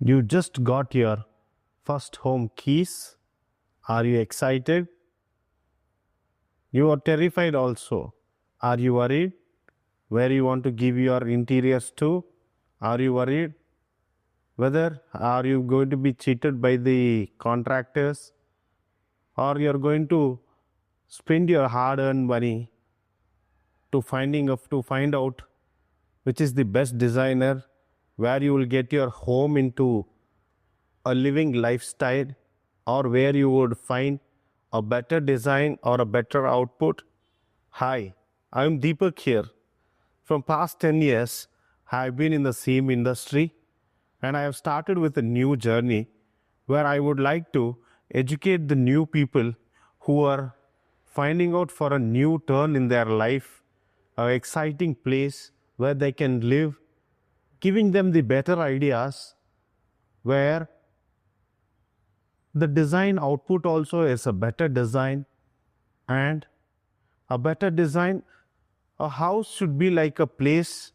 You just got your first home keys. Are you excited? You are terrified also. Are you worried? Where you want to give your interiors to? Are you worried? Whether are you going to be cheated by the contractors, or you're going to spend your hard-earned money to find out which is the best designer, where you will get your home into a living lifestyle, or where you would find a better design or a better output. Hi, I'm Deepak here. From past 10 years, I've been in the same industry, and I have started with a new journey where I would like to educate the new people who are finding out for a new turn in their life, an exciting place where they can live, giving them the better ideas, where the design output also is a better design. And a better design, a house should be like a place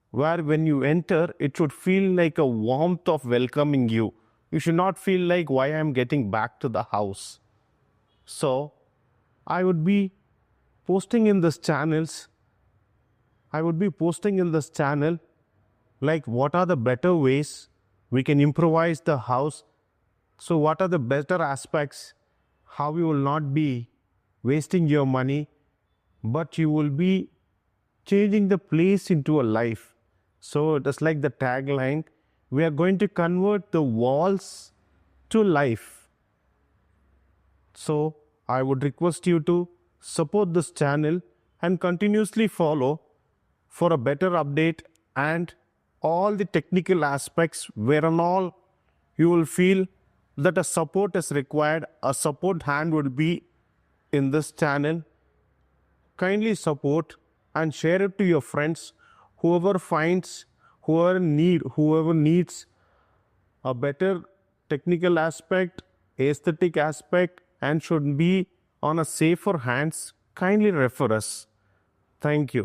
where when you enter, it should feel like a warmth of welcoming you. You should not feel like, why I'm getting back to the house. So I would be posting in this channels. I would be posting in this channel like what are the better ways we can improvise the house. So what are the better aspects, how you will not be wasting your money, but you will be changing the place into a life. So just like the tagline, we are going to convert the walls to life. So I would request you to support this channel and continuously follow for a better update and all the technical aspects wherein all you will feel that a support is required. A support hand would be in this channel. Kindly support and share it to your friends, whoever needs a better technical aspect, aesthetic aspect, and should be on a safer hands. Kindly refer us. Thank you.